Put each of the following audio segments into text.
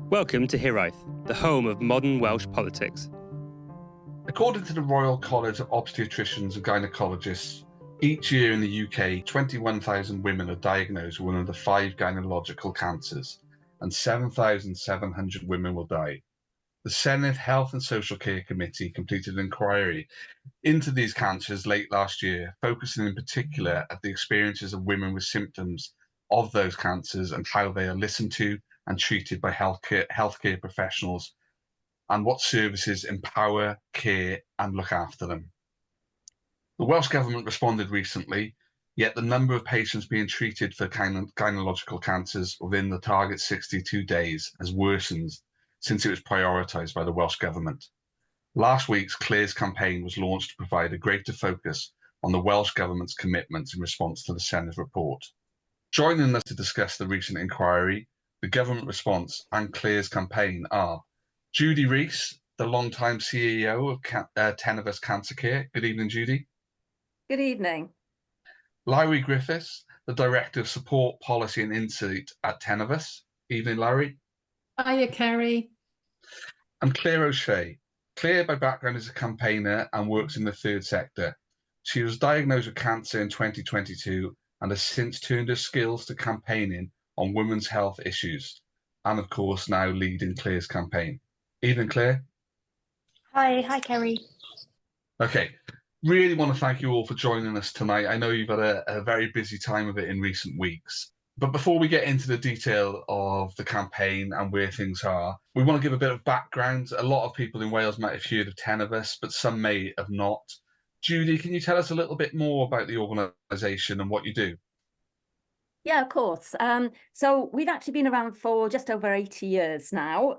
Welcome to Hiraeth, the home of modern Welsh politics. According to the Royal College of Obstetricians and Gynecologists, each year in the UK, 21,000 women are diagnosed with one of the 5 gynecological cancers, and 7,700 women will die. The Senedd Health and Social Care Committee completed an inquiry into these cancers late last year, focusing in particular at the experiences of women with symptoms of those cancers and how they are listened to and treated by healthcare professionals, and what services empower, care and look after them. The Welsh Government responded recently, yet the number of patients being treated for gynecological cancers within the target 62 days has worsened since it was prioritised by the Welsh Government. Last week's Clare's campaign was launched to provide a greater focus on the Welsh Government's commitments in response to the Senedd report. Joining us to discuss the recent inquiry, the government response and Clare's campaign are Judy Rees, the long-time CEO of Tenovus Cancer Care. Good evening, Judy. Good evening. Lowry Griffiths, the Director of Support, Policy and Insight at Tenovus. Evening, Lowry. Hiya, Kerry. And Claire O'Shea. Claire, by background, is a campaigner and works in the third sector. She was diagnosed with cancer in 2022 and has since turned her skills to campaigning on women's health issues, and of course now leading Clare's campaign. Evening, Claire. Hi, Kerry. Okay, really want to thank you all for joining us tonight. I know you've had a very busy time of it in recent weeks. But before we get into the detail of the campaign and where things are, we want to give a bit of background. A lot of people in Wales might have heard of Tenovus, but some may have not. Judy, can you tell us a little bit more about the organisation and what you do? Yeah, of course. So we've actually been around for just over 80 years now.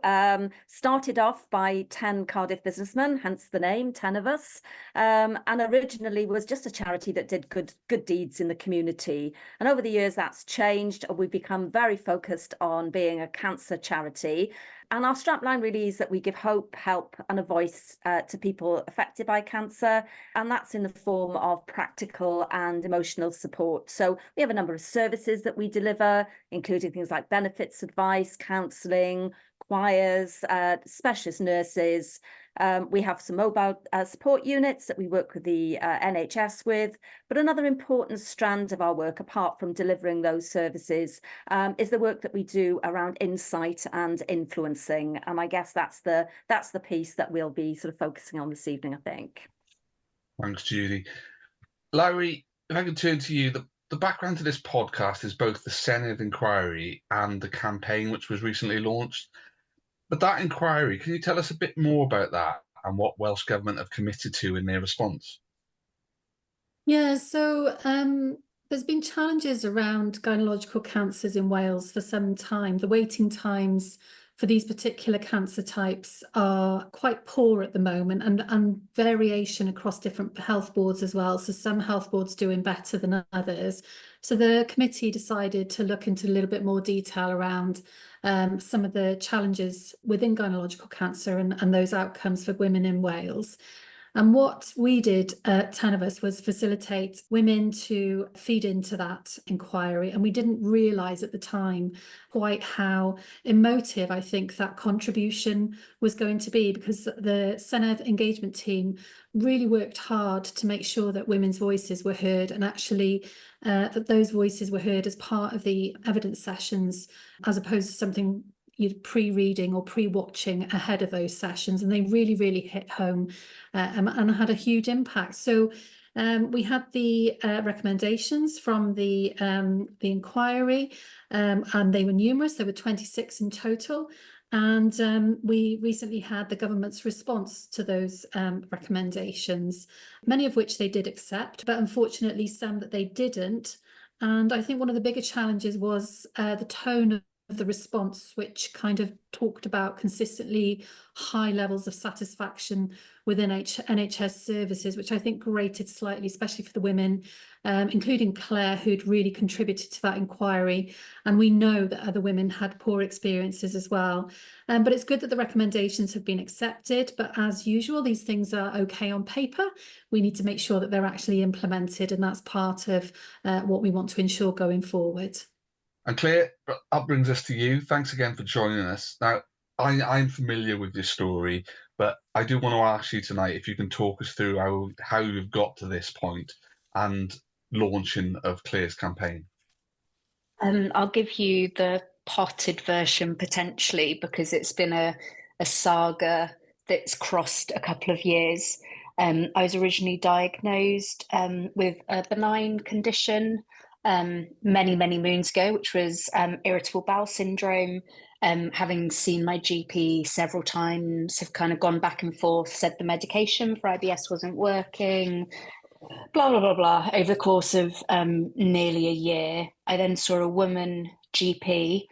Started off by 10 Cardiff businessmen, hence the name Tenovus, and originally was just a charity that did good deeds in the community. And over the years, that's changed. We've become very focused on being a cancer charity. And our strapline really is that we give hope, help and a voice to people affected by cancer. And that's in the form of practical and emotional support. So we have a number of services that we deliver, including things like benefits advice, counselling, choirs, specialist nurses. We have some mobile support units that we work with the NHS with. But another important strand of our work, apart from delivering those services, is the work that we do around insight and influencing. And I guess that's the piece that we'll be sort of focusing on this evening, I think. Thanks, Judy. Lowry, if I can turn to you, the background to this podcast is both the Senedd inquiry and the campaign, which was recently launched. But that inquiry, can you tell us a bit more about that and what Welsh Government have committed to in their response? Yeah, so there's been challenges around gynecological cancers in Wales for some time. The waiting times for these particular cancer types are quite poor at the moment, and variation across different health boards as well. So some health boards doing better than others. So the committee decided to look into a little bit more detail around some of the challenges within gynecological cancer and those outcomes for women in Wales. And what we did at Tenovus was facilitate women to feed into that inquiry. And we didn't realise at the time quite how emotive I think that contribution was going to be, because the Senedd engagement team really worked hard to make sure that women's voices were heard, and actually that those voices were heard as part of the evidence sessions, as opposed to something you'd pre-reading or pre-watching ahead of those sessions. And they really, really hit home and had a huge impact. So we had the recommendations from the inquiry, and they were numerous. There were 26 in total. And we recently had the government's response to those recommendations, many of which they did accept, but unfortunately some that they didn't. And I think one of the bigger challenges was the tone of the response, which kind of talked about consistently high levels of satisfaction within NHS services, which I think grated slightly, especially for the women, including Claire, who'd really contributed to that inquiry. And we know that other women had poor experiences as well. But it's good that the recommendations have been accepted. But as usual, these things are okay on paper. We need to make sure that they're actually implemented. And that's part of what we want to ensure going forward. And Claire, that brings us to you. Thanks again for joining us. Now, I'm familiar with this story, but I do want to ask you tonight if you can talk us through how you've got to this point and launching of Claire's campaign. I'll give you the potted version potentially because it's been a saga that's crossed a couple of years. I was originally diagnosed with a benign condition many, many moons ago, which was irritable bowel syndrome. Having seen my GP several times, have kind of gone back and forth, said the medication for IBS wasn't working, blah, blah, blah, blah. Over the course of nearly a year, I then saw a woman GP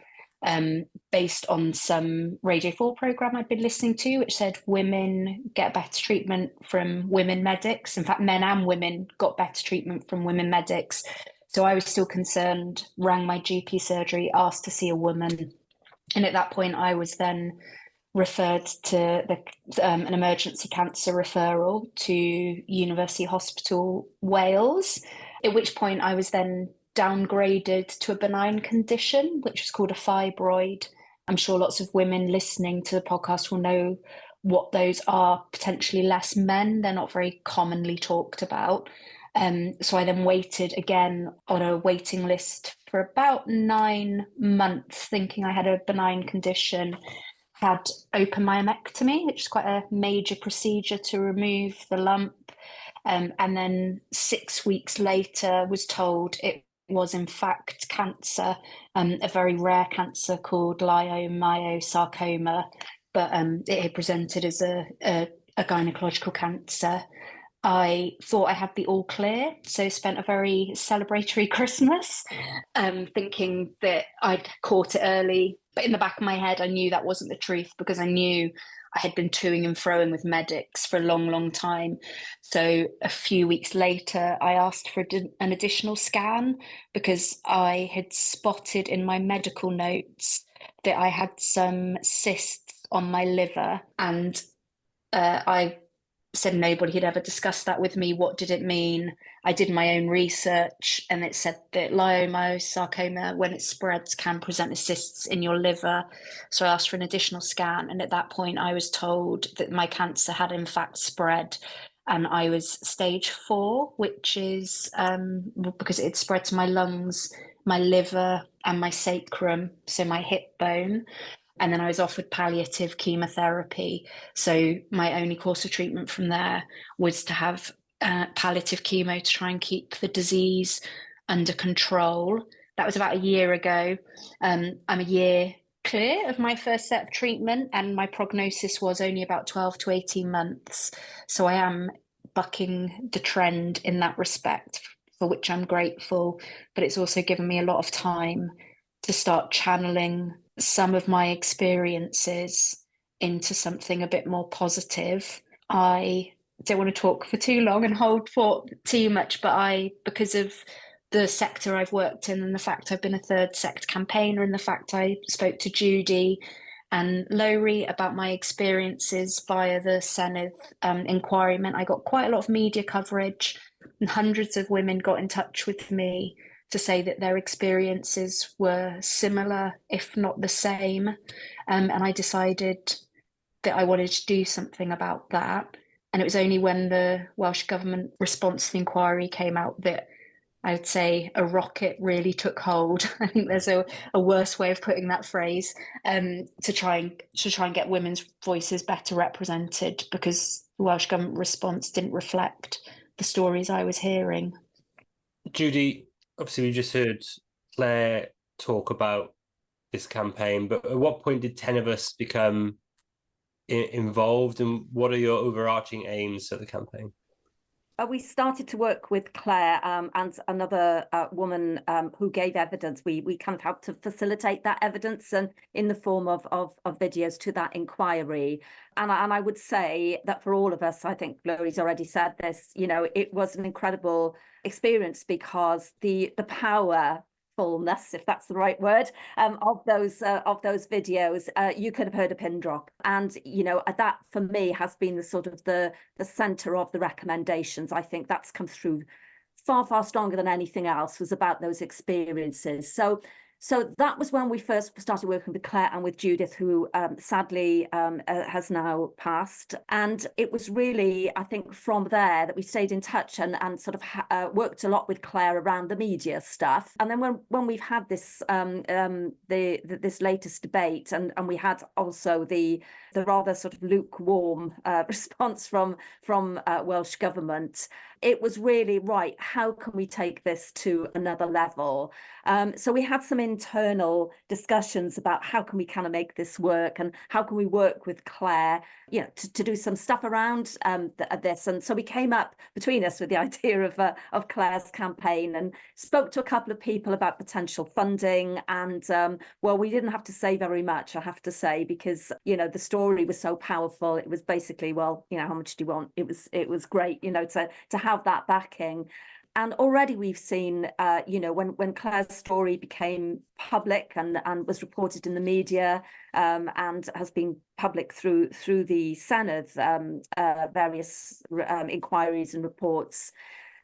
based on some Radio 4 program I'd been listening to, which said women get better treatment from women medics. In fact, men and women got better treatment from women medics. So I was still concerned, rang my GP surgery, asked to see a woman. And at that point, I was then referred to an emergency cancer referral to University Hospital Wales, at which point I was then downgraded to a benign condition, which is called a fibroid. I'm sure lots of women listening to the podcast will know what those are, potentially less men. They're not very commonly talked about. So I then waited again on a waiting list for about 9 months, thinking I had a benign condition, had open myomectomy, which is quite a major procedure to remove the lump. And then 6 weeks later was told it was in fact cancer, a very rare cancer called leiomyosarcoma, but it had presented as a gynecological cancer. I thought I had the all clear, so spent a very celebratory Christmas, thinking that I'd caught it early. But in the back of my head, I knew that wasn't the truth because I knew I had been toing and froing with medics for a long, long time. So a few weeks later, I asked for an additional scan because I had spotted in my medical notes that I had some cysts on my liver, and I said nobody had ever discussed that with me. What did it mean? I did my own research and it said that leiomyosarcoma, when it spreads, can present as cysts in your liver. So I asked for an additional scan. And at that point, I was told that my cancer had in fact spread. And I was stage 4, which is because it had spread to my lungs, my liver, and my sacrum, so my hip bone. And then I was offered palliative chemotherapy. So my only course of treatment from there was to have palliative chemo to try and keep the disease under control. That was about a year ago. I'm a year clear of my first set of treatment, and my prognosis was only about 12 to 18 months. So I am bucking the trend in that respect, for which I'm grateful. But it's also given me a lot of time to start channeling some of my experiences into something a bit more positive. I don't want to talk for too long and hold for too much, but because of the sector I've worked in and the fact I've been a third sector campaigner and the fact I spoke to Judy and Lowry about my experiences via the Senedd inquiry, meant I got quite a lot of media coverage, and hundreds of women got in touch with me to say that their experiences were similar, if not the same. And I decided that I wanted to do something about that. And it was only when the Welsh Government response to the inquiry came out that I would say a rocket really took hold. I think there's a worse way of putting that phrase, to try and get women's voices better represented, because the Welsh Government response didn't reflect the stories I was hearing. Judy, obviously we just heard Claire talk about this campaign, but at what point did Tenovus become involved, and what are your overarching aims for the campaign? We started to work with Claire and another woman who gave evidence. We kind of helped to facilitate that evidence and in the form of videos to that inquiry. And I would say that for all of us, I think Lowry's already said this, it was an incredible experience because the power, fullness, if that's the right word, of those videos, you could have heard a pin drop. And that for me has been the sort of the center of the recommendations. I think that's come through far stronger than anything else, was about those experiences. So So that was when we first started working with Claire and with Judith, who sadly has now passed. And it was really, I think, from there that we stayed in touch and sort of worked a lot with Claire around the media stuff. And then when we've had this this latest debate, and we had also the rather sort of lukewarm response from Welsh Government, it was really right. How can we take this to another level? So we had some internal discussions about how can we kind of make this work, and how can we work with Claire, you know, to do some stuff around this. And so we came up between us with the idea of Claire's campaign, and spoke to a couple of people about potential funding. And well, we didn't have to say very much, I have to say, because, you know, the story was so powerful. It was basically, well, you know, how much do you want? It was great, you know, to have that backing. And already we've seen, you know, when Claire's story became public and was reported in the media, and has been public through the Senedd, various inquiries and reports,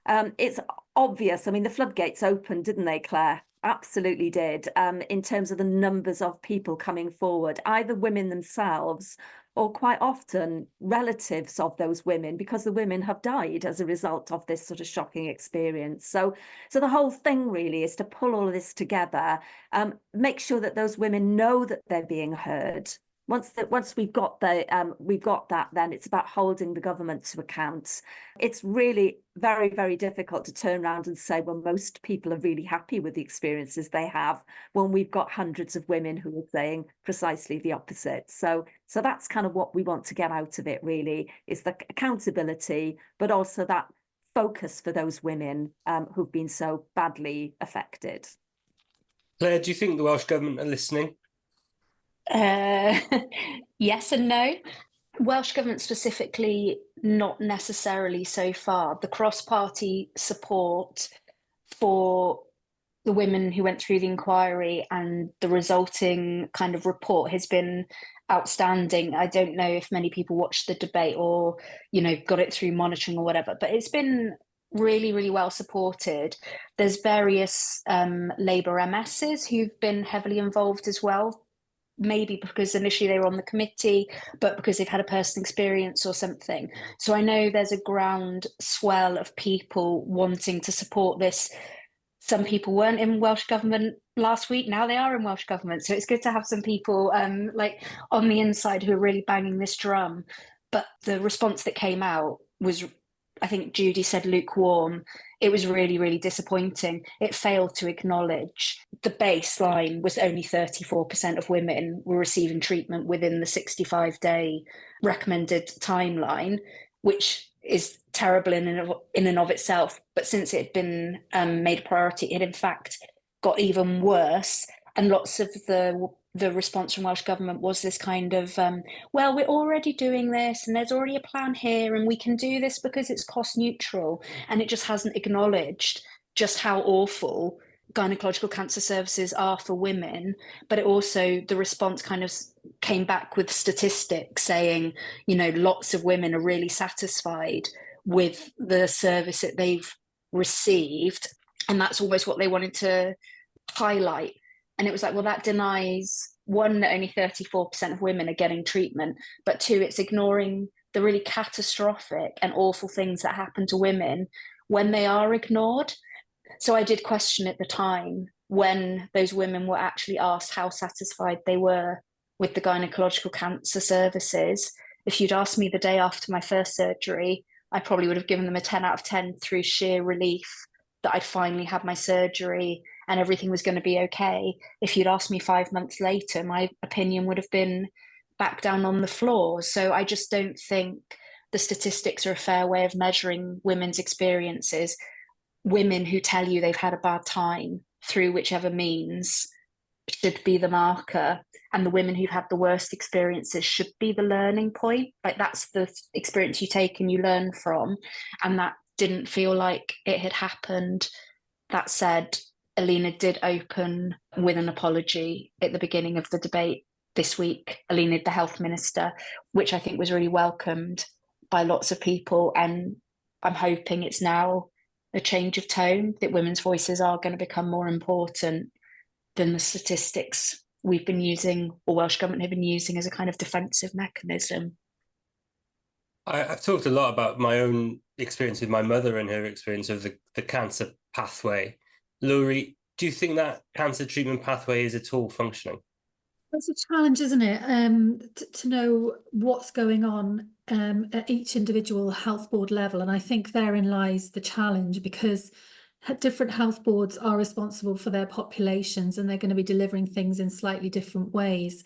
it's obvious. I mean, the floodgates opened, didn't they, Claire? Absolutely did, in terms of the numbers of people coming forward, either women themselves or quite often relatives of those women, because the women have died as a result of this sort of shocking experience. So the whole thing really is to pull all of this together, make sure that those women know that they're being heard. Once we've got that, then it's about holding the government to account. It's really very, very difficult to turn around and say, well, most people are really happy with the experiences they have, when we've got hundreds of women who are saying precisely the opposite. So that's kind of what we want to get out of it, really, is the accountability, but also that focus for those women who've been so badly affected. Claire, do you think the Welsh Government are listening? Yes and no. Welsh Government specifically, not necessarily so far. The cross-party support for the women who went through the inquiry and the resulting kind of report has been outstanding. I don't know if many people watched the debate or, you know, got it through monitoring or whatever, but it's been really, really well supported. There's various Labour MSs who've been heavily involved as well, maybe because initially they were on the committee, but because they've had a personal experience or something. So I know there's a ground swell of people wanting to support this. Some people weren't in Welsh Government last week, now they are in Welsh Government. So it's good to have some people like on the inside who are really banging this drum. But the response that came out was, I think Judy said, lukewarm. It was really, really disappointing. It failed to acknowledge the baseline was only 34% of women were receiving treatment within the 65-day recommended timeline, which is terrible in and of itself. But since it had been made a priority, it in fact got even worse. And lots of the response from Welsh Government was this kind of, well, we're already doing this and there's already a plan here and we can do this because it's cost neutral. And it just hasn't acknowledged just how awful gynecological cancer services are for women. But it also, the response kind of came back with statistics saying, you know, lots of women are really satisfied with the service that they've received. And that's almost what they wanted to highlight. And it was like, well, that denies, one, that only 34% of women are getting treatment, but two, it's ignoring the really catastrophic and awful things that happen to women when they are ignored. So I did question at the time, when those women were actually asked how satisfied they were with the gynecological cancer services. If you'd asked me the day after my first surgery, I probably would have given them a 10 out of 10 through sheer relief that I'd finally had my surgery and everything was going to be okay. If you'd asked me 5 months later, my opinion would have been back down on the floor. So I just don't think the statistics are a fair way of measuring women's experiences. Women who tell you they've had a bad time through whichever means should be the marker, and the women who've had the worst experiences should be the learning point. Like, that's the experience you take and you learn from, and that didn't feel like it had happened. That said, Alina did open with an apology at the beginning of the debate this week. Alina, the health minister, which I think was really welcomed by lots of people, and I'm hoping it's now a change of tone, that women's voices are going to become more important than the statistics we've been using, or Welsh Government have been using as a kind of defensive mechanism. I've talked a lot about my own experience with my mother and her experience of the cancer pathway. Laurie, do you think that cancer treatment pathway is at all functioning? It's a challenge, isn't it? To know what's going on at each individual health board level. And I think therein lies the challenge, because different health boards are responsible for their populations and they're going to be delivering things in slightly different ways.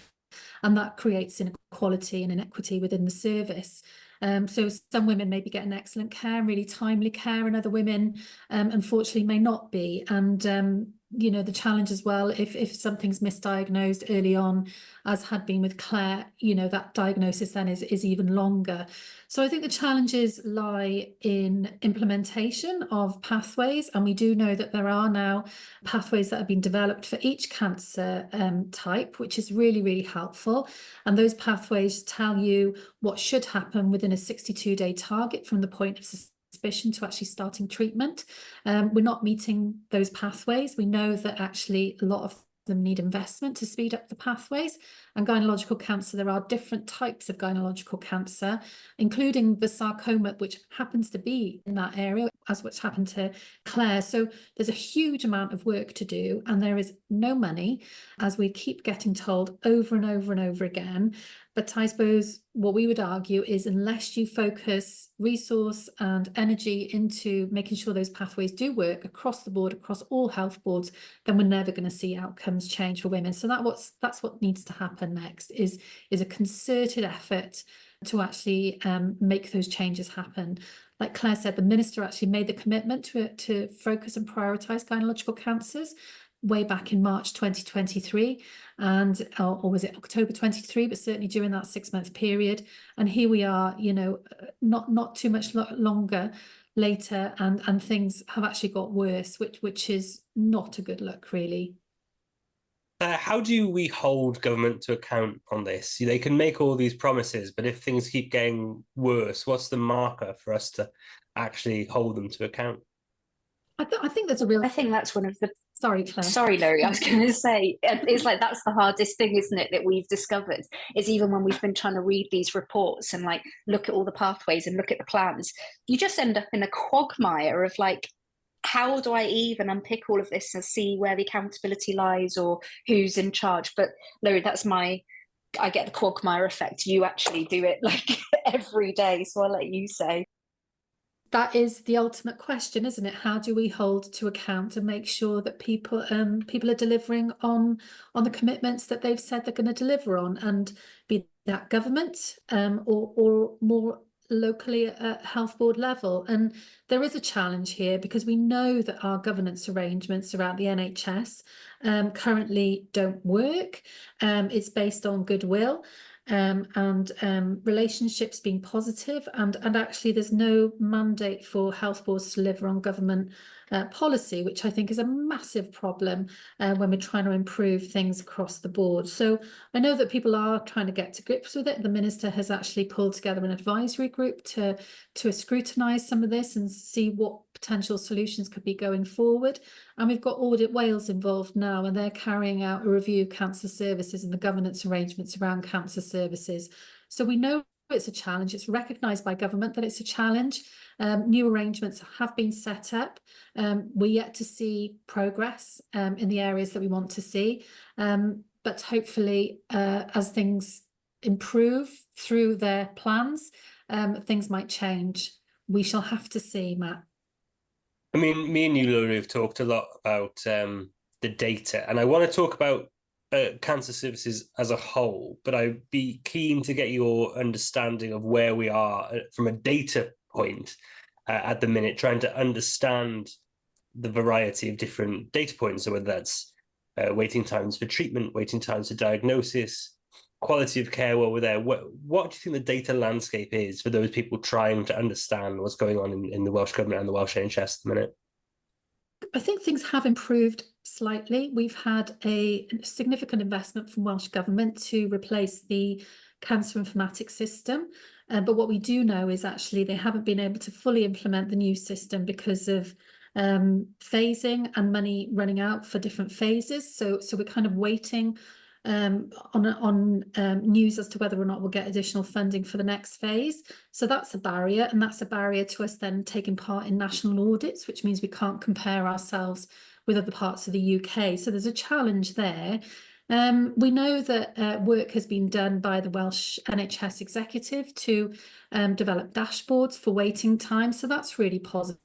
And that creates inequality and inequity within the service. So some women may be getting excellent care, really timely care, and other women unfortunately may not be. And you know, the challenge as well, if something's misdiagnosed early on, as had been with Claire, you know, that diagnosis then is even longer. So I think the challenges lie in implementation of pathways, and we do know that there are now pathways that have been developed for each cancer type, which is really, really helpful. And those pathways tell you what should happen within a 62-day target from the point of suspicion to actually starting treatment. We're not meeting those pathways. We know that actually a lot of them need investment to speed up the pathways. And gynecological cancer, there are different types of gynecological cancer, including the sarcoma, which happens to be in that area, as what's happened to Claire. So there's a huge amount of work to do, and there is no money, as we keep getting told over and over and over again. But I suppose what we would argue is, unless you focus resource and energy into making sure those pathways do work across the board, across all health boards, then we're never going to see outcomes change for women. So that's what needs to happen next, is a concerted effort to actually make those changes happen. Like Claire said, the minister actually made the commitment to focus and prioritise gynecological cancers way back in March 2023, and or was it October 23, but certainly during that 6-month period. And here we are, you know, not too much longer later, and things have actually got worse, which is not a good look, really. How do we hold government to account on this? They can make all these promises, but if things keep getting worse, what's the marker for us to actually hold them to account? I think there's a real... I think that's one of the... Sorry, Claire. Sorry, Laurie, I was going to say, it's like that's the hardest thing, isn't it, that we've discovered, is even when we've been trying to read these reports and like look at all the pathways and look at the plans, you just end up in a quagmire of like, how do I even unpick all of this and see where the accountability lies or who's in charge? But Laurie, I get the quagmire effect. You actually do it like every day, so I'll let you say. That is the ultimate question, isn't it? How do we hold to account and make sure that people are delivering on the commitments that they've said they're going to deliver on, and be that government or more locally at health board level? And there is a challenge here, because we know that our governance arrangements around the NHS currently don't work. It's based on goodwill and relationships being positive, and actually there's no mandate for health boards to deliver on government policy, which I think is a massive problem when we're trying to improve things across the board. So I know that people are trying to get to grips with it. The minister has actually pulled together an advisory group to scrutinise some of this and see what potential solutions could be going forward. And we've got Audit Wales involved now, and they're carrying out a review of cancer services and the governance arrangements around cancer services. So we know it's a challenge. It's recognised by government that it's a challenge. New arrangements have been set up. We're yet to see progress in the areas that we want to see. But hopefully, as things improve through their plans, things might change. We shall have to see, Matt. I mean, me and you, Laurie, have talked a lot about the data, and I want to talk about cancer services as a whole, but I'd be keen to get your understanding of where we are from a data point at the minute, trying to understand the variety of different data points. So whether that's waiting times for treatment, waiting times for diagnosis, quality of care while we're there. What do you think the data landscape is for those people trying to understand what's going on in the Welsh Government and the Welsh NHS at the minute? I think things have improved slightly. We've had a significant investment from Welsh Government to replace the cancer informatics system. But what we do know is actually they haven't been able to fully implement the new system because of phasing and money running out for different phases. So we're kind of waiting on news as to whether or not we'll get additional funding for the next phase. So that's a barrier, and that's a barrier to us then taking part in national audits, which means we can't compare ourselves with other parts of the UK. So there's a challenge there. We know that work has been done by the Welsh NHS executive to develop dashboards for waiting time. So that's really positive.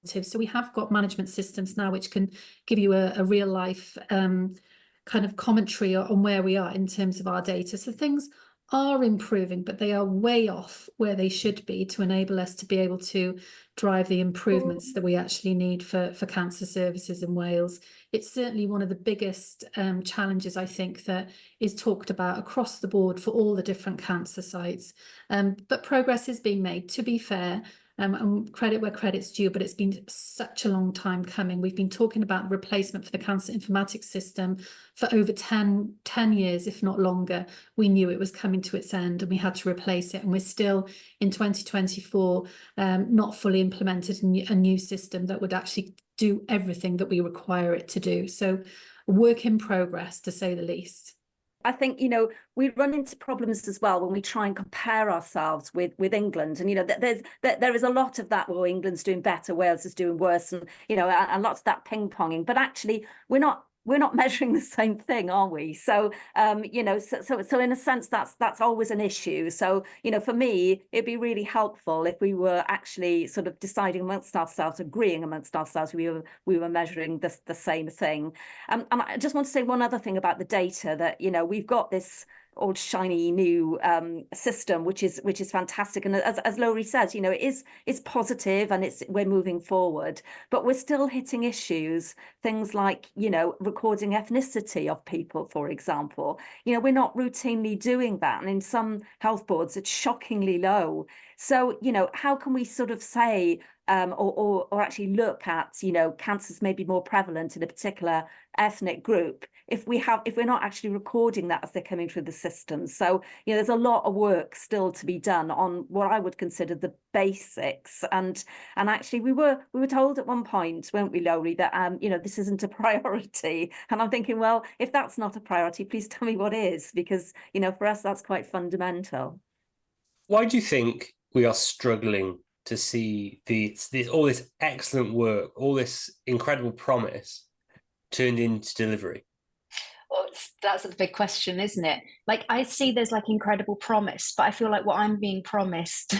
So we have got management systems now which can give you a real life kind of commentary on where we are in terms of our data. So things are improving, but they are way off where they should be to enable us to be able to drive the improvements that we actually need for cancer services in Wales. It's certainly one of the biggest challenges, I think, that is talked about across the board for all the different cancer sites. But progress is being made, to be fair. And credit where credit's due, but it's been such a long time coming. We've been talking about replacement for the cancer informatics system for over 10 years, if not longer. We knew it was coming to its end and we had to replace it. And we're still in 2024, not fully implemented a new system that would actually do everything that we require it to do. So work in progress, to say the least. I think, you know, we run into problems as well when we try and compare ourselves with England. And, you know, there is a lot of that, well, England's doing better, Wales is doing worse, and, you know, and lots of that ping-ponging. But actually, we're not measuring the same thing, are we? So, you know, so in a sense, that's always an issue. So, you know, for me, it'd be really helpful if we were actually sort of deciding amongst ourselves, agreeing amongst ourselves, we were measuring the same thing. And I just want to say one other thing about the data, that, you know, we've got this old shiny new system, which is fantastic, and as Laurie says, you know, it's positive and we're moving forward, but we're still hitting issues, things like, you know, recording ethnicity of people, for example. You know, we're not routinely doing that, and in some health boards it's shockingly low. So, you know, how can we sort of say or actually look at, you know, cancers may be more prevalent in a particular ethnic group if we're not actually recording that as they're coming through the system. So, you know, there's a lot of work still to be done on what I would consider the basics. And actually we were told at one point, weren't we, Laurie, that you know, this isn't a priority. And I'm thinking, well, if that's not a priority, please tell me what is, because, you know, for us that's quite fundamental. Why do you think we are struggling to see all this excellent work, all this incredible promise turned into delivery? Well, that's the big question, isn't it? Like, I see there's like incredible promise, but I feel like what I'm being promised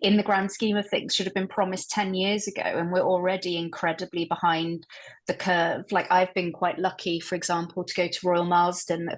in the grand scheme of things should have been promised 10 years ago, and we're already incredibly behind the curve. Like, I've been quite lucky, for example, to go to Royal Marsden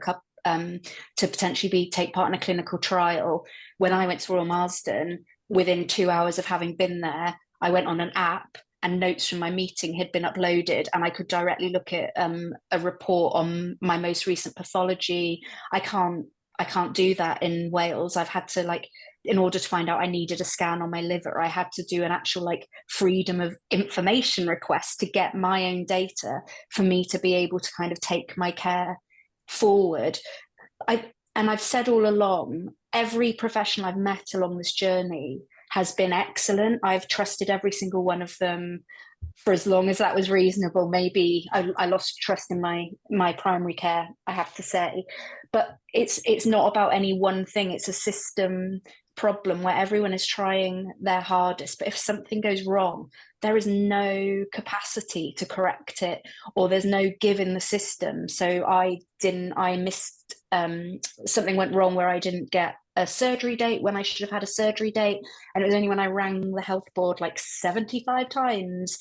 to potentially take part in a clinical trial. When I went to Royal Marsden, within 2 hours of having been there, I went on an app and notes from my meeting had been uploaded, and I could directly look at a report on my most recent pathology. I can't do that in Wales. I've had to, like, in order to find out I needed a scan on my liver, I had to do an actual like freedom of information request to get my own data for me to be able to kind of take my care forward. I've said all along, every professional I've met along this journey has been excellent. I've trusted every single one of them for as long as that was reasonable. Maybe I lost trust in my primary care, I have to say. But it's not about any one thing. It's a system problem where everyone is trying their hardest. But if something goes wrong, there is no capacity to correct it, or there's no give in the system. So I missed, something went wrong where I didn't get a surgery date when I should have had a surgery date. And it was only when I rang the health board like 75 times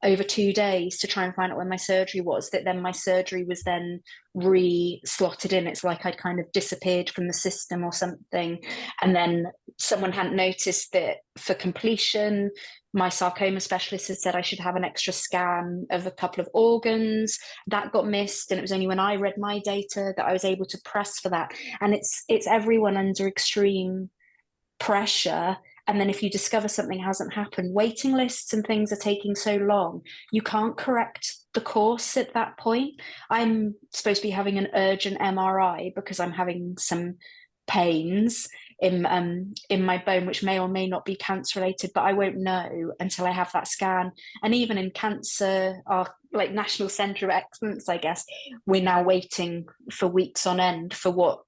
over 2 days to try and find out when my surgery was, that then my surgery was then re-slotted in. It's like I'd kind of disappeared from the system or something. And then someone hadn't noticed that for completion, my sarcoma specialist had said I should have an extra scan of a couple of organs. That got missed, and it was only when I read my data that I was able to press for that. And it's everyone under extreme pressure. And then if you discover something hasn't happened, waiting lists and things are taking so long, you can't correct the course at that point. I'm supposed to be having an urgent MRI because I'm having some pains. in my bone, which may or may not be cancer related, but I won't know until I have that scan. And even in cancer, our like National Centre of Excellence, I guess, we're now waiting for weeks on end for what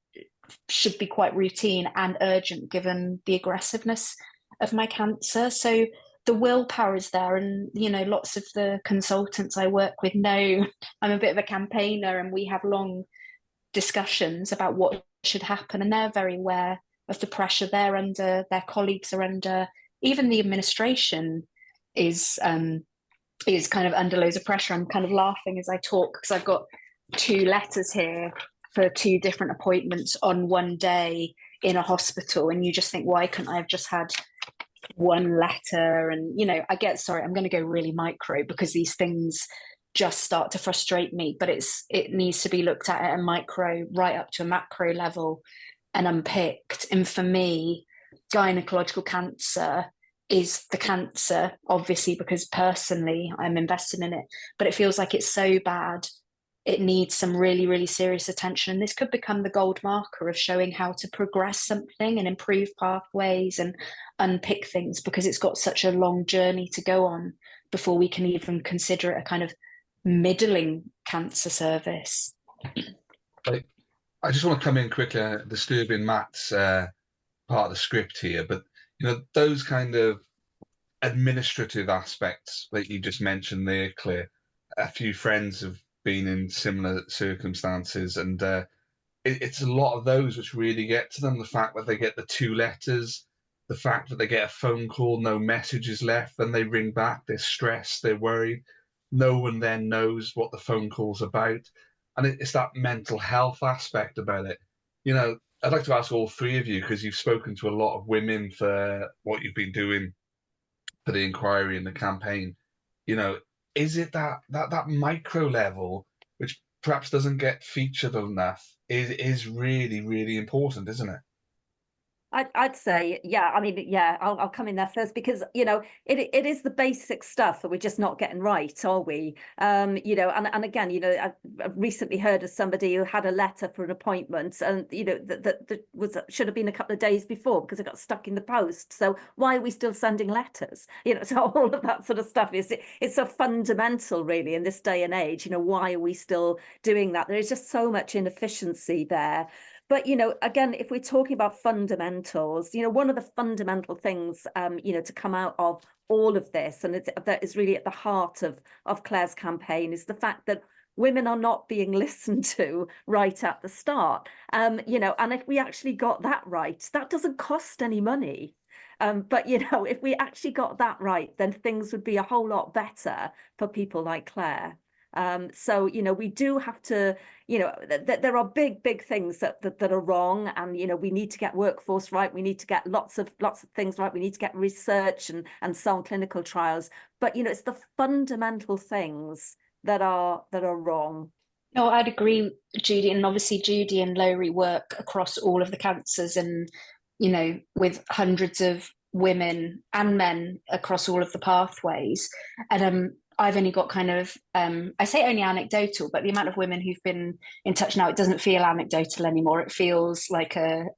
should be quite routine and urgent given the aggressiveness of my cancer. So the willpower is there, and lots of the consultants I work with know I'm a bit of a campaigner, and we have long discussions about what should happen, and they're very aware of the pressure they're under, their colleagues are under, even the administration is kind of under loads of pressure. I'm kind of laughing as I talk because I've got 2 letters here for 2 different appointments on one day in a hospital, and you just think, why couldn't I have just had 1 letter? And sorry, I'm going to go really micro because these things just start to frustrate me, but it needs to be looked at a micro right up to a macro level and unpicked. And for me, gynecological cancer is the cancer, obviously, because personally I'm invested in it, but it feels like it's so bad it needs some really, really serious attention. And this could become the gold marker of showing how to progress something and improve pathways and unpick things, because it's got such a long journey to go on before we can even consider it a kind of middling cancer service. I just want to come in quickly, disturbing Matt's part of the script here, but those kind of administrative aspects that you just mentioned there, Claire, a few friends have been in similar circumstances, and it's a lot of those which really get to them. The fact that they get the 2 letters, the fact that they get a phone call, no message is left, then they ring back, they're stressed, they're worried. No one then knows what the phone call's about. And it's that mental health aspect about it. I'd like to ask all 3 of you, because you've spoken to a lot of women for what you've been doing for the inquiry and the campaign. Is it that micro level, which perhaps doesn't get featured enough, is really, really important, isn't it? I'd say, yeah. I mean, yeah, I'll come in there first because, it is the basic stuff that we're just not getting right, are we? And again, I've recently heard of somebody who had a letter for an appointment, and, that should have been a couple of days before because it got stuck in the post. So why are we still sending letters? So all of that sort of stuff it's so fundamental, really, in this day and age. Why are we still doing that? There is just so much inefficiency there. But, again, if we're talking about fundamentals, one of the fundamental things, to come out of all of this, and that is really at the heart of Claire's campaign, is the fact that women are not being listened to right at the start. And if we actually got that right, that doesn't cost any money. But, if we actually got that right, then things would be a whole lot better for people like Claire. So, we do have to, there are big things that are wrong, and, we need to get workforce right. We need to get lots of things right. We need to get research and so on, clinical trials. But, it's the fundamental things that are wrong. No, I'd agree, Judy. And obviously Judy and Lowry work across all of the cancers and, with hundreds of women and men across all of the pathways. And I've only got kind of, I say only anecdotal, but the amount of women who've been in touch now, it doesn't feel anecdotal anymore. It feels like a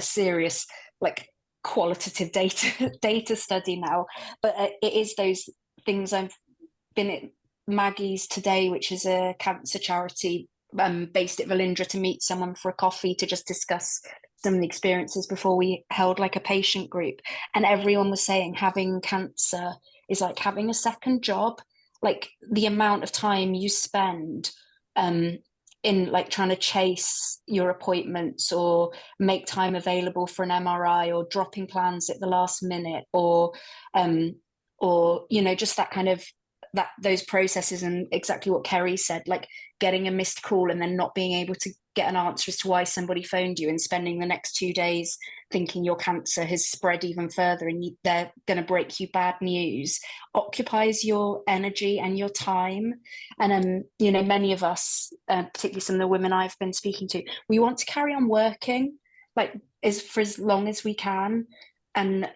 serious, like, qualitative data study now. But it is those things. I've been at Maggie's today, which is a cancer charity based at Velindre, to meet someone for a coffee to just discuss some of the experiences before we held like a patient group. And everyone was saying having cancer is like having a second job. Like, the amount of time you spend in like trying to chase your appointments or make time available for an MRI or dropping plans at the last minute or just that kind of those processes, and exactly what Kerry said, like getting a missed call and then not being able to get an answer as to why somebody phoned you, and spending the next 2 days thinking your cancer has spread even further and they're going to break you bad news, occupies your energy and your time. And many of us, particularly some of the women I've been speaking to, we want to carry on working for as long as we can, and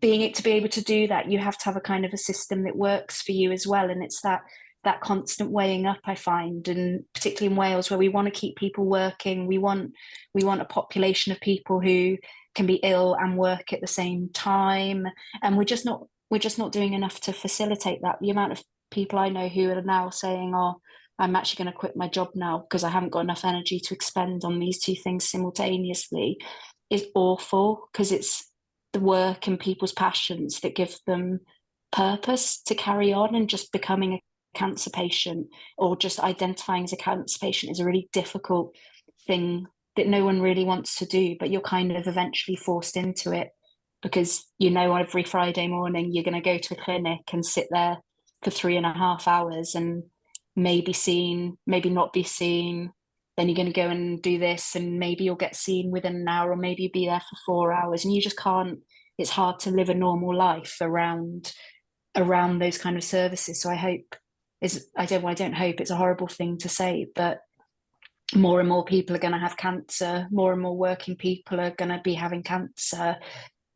to be able to do that, you have to have a kind of a system that works for you as well. And it's that that constant weighing up, I find, and particularly in Wales, where we want to keep people working, we want a population of people who can be ill and work at the same time, and we're just not doing enough to facilitate that. The amount of people I know who are now saying, "Oh, I'm actually going to quit my job now because I haven't got enough energy to expend on these two things simultaneously," is awful, because it's the work and people's passions that give them purpose to carry on. And just becoming a cancer patient, or just identifying as a cancer patient, is a really difficult thing that no one really wants to do, but you're kind of eventually forced into it, because every Friday morning you're going to go to a clinic and sit there for 3.5 hours and maybe seen, maybe not be seen. Then you're going to go and do this, and maybe you'll get seen within an hour, or maybe you'll be there for 4 hours, and you just can't. It's hard to live a normal life around those kind of services. So I don't hope, it's a horrible thing to say, but more and more people are going to have cancer. More and more working people are going to be having cancer.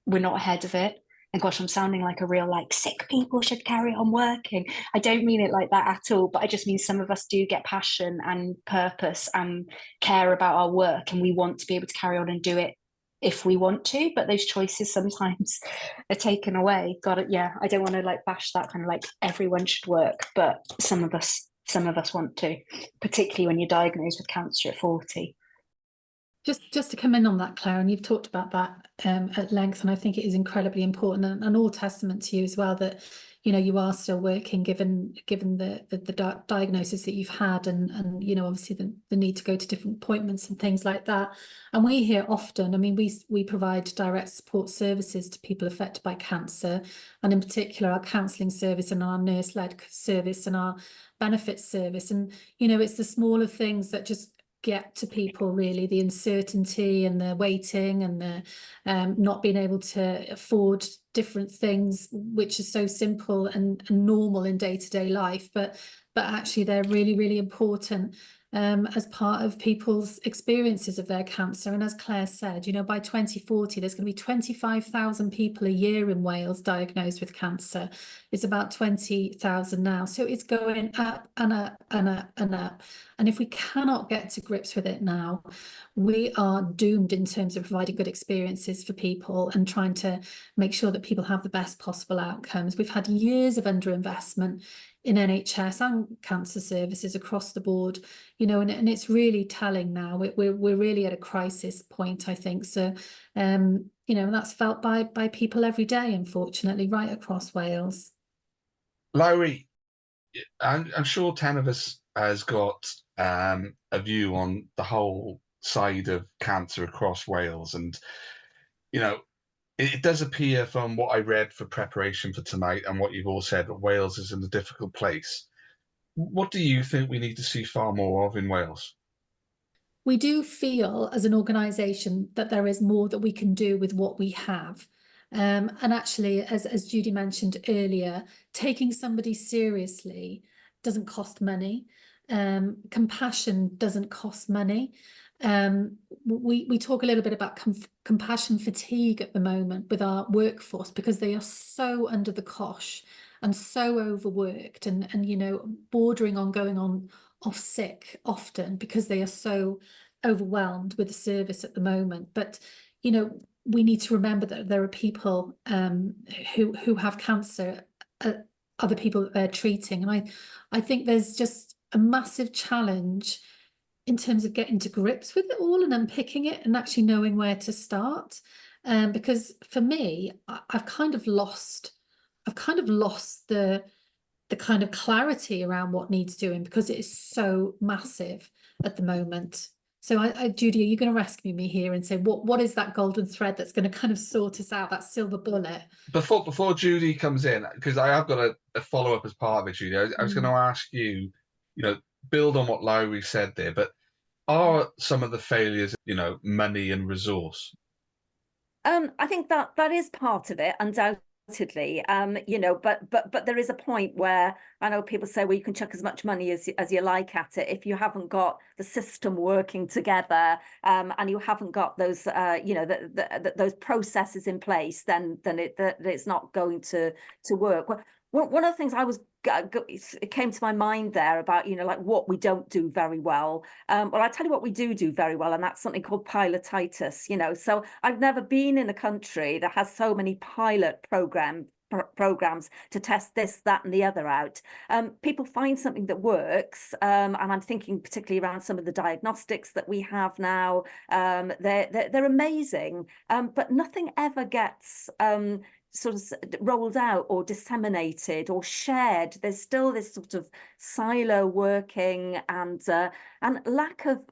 We're not ahead of it. And gosh, I'm sounding like a real sick people should carry on working. I don't mean it like that at all, but I just mean some of us do get passion and purpose and care about our work, and we want to be able to carry on and do it if we want to, but those choices sometimes are taken away. I don't want to bash that kind of everyone should work, but some of us want to, particularly when you're diagnosed with cancer at 40. Just to come in on that, Claire, and you've talked about that at length, and I think it is incredibly important, and all testament to you as well, that you are still working given the diagnosis that you've had, and obviously the need to go to different appointments and things like that. And we hear often, I mean, we provide direct support services to people affected by cancer, and in particular our counselling service and our nurse-led service and our benefits service. And it's the smaller things that just get to people, really, the uncertainty and the waiting and the not being able to afford different things, which is so simple and normal in day-to-day life, but actually they're really, really important as part of people's experiences of their cancer. And as Claire said, by 2040 there's going to be 25,000 people a year in Wales diagnosed with cancer. It's about 20,000 now, so it's going up and up and up and up. And if we cannot get to grips with it now, we are doomed in terms of providing good experiences for people and trying to make sure that people have the best possible outcomes. We've had years of underinvestment in NHS and cancer services across the board, and it's really telling now. We're really at a crisis point, I think. So, and that's felt by people every day, unfortunately, right across Wales. Lowry, I'm sure Tenovus has got a view on the whole side of cancer across Wales, and it does appear from what I read for preparation for tonight and what you've all said that Wales is in a difficult place. What do you think we need to see far more of in Wales? We do feel as an organisation that there is more that we can do with what we have. And actually, as Judy mentioned earlier, taking somebody seriously doesn't cost money. Compassion doesn't cost money. We talk a little bit about compassion fatigue at the moment with our workforce, because they are so under the cosh and so overworked and bordering on going on off sick often, because they are so overwhelmed with the service at the moment. But we need to remember that there are people who have cancer, other people that they're treating, and I think there's just a massive challenge in terms of getting to grips with it all and unpicking it and actually knowing where to start. Because for me, I've kind of lost the kind of clarity around what needs doing, because it is so massive at the moment. So Judy, are you going to rescue me here and say what is that golden thread that's going to kind of sort us out, that silver bullet? Before Judy comes in, because I have got a follow-up as part of it, Judy, I was going to ask you, build on what Lowry said there, but are some of the failures, money and resource? I think that is part of it, undoubtedly. But there is a point where I know people say, well, you can chuck as much money as you like at it. If you haven't got the system working together, and you haven't got those those processes in place, then it's not going to work. One of the things I was it came to my mind there about, you know, like what we don't do very well. Well, I tell you what we do very well, and that's something called pilotitis, you know. So I've never been in a country that has so many pilot programs to test this, that, and the other out. People find something that works, and I'm thinking particularly around some of the diagnostics that we have now. They're amazing, but nothing ever gets sort of rolled out or disseminated or shared. There's still this sort of silo working and lack of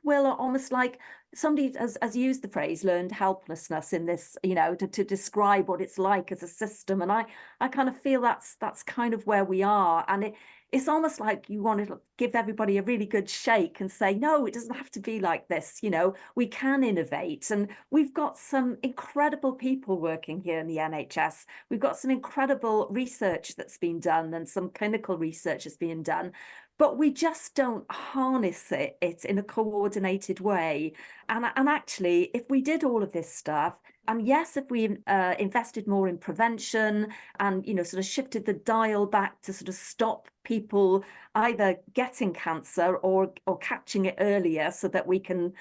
will, or almost like somebody has used the phrase learned helplessness in this, you know, to describe what it's like as a system. And I kind of feel that's kind of where we are. And it's almost like you want to give everybody a really good shake and say, no, it doesn't have to be like this. You know, we can innovate. And we've got some incredible people working here in the NHS. We've got some incredible research that's been done and some clinical research that's being done. But we just don't harness it in a coordinated way. And actually, if we did all of this stuff, and yes, if we invested more in prevention and, you know, sort of shifted the dial back to sort of stop people either getting cancer or catching it earlier so that we can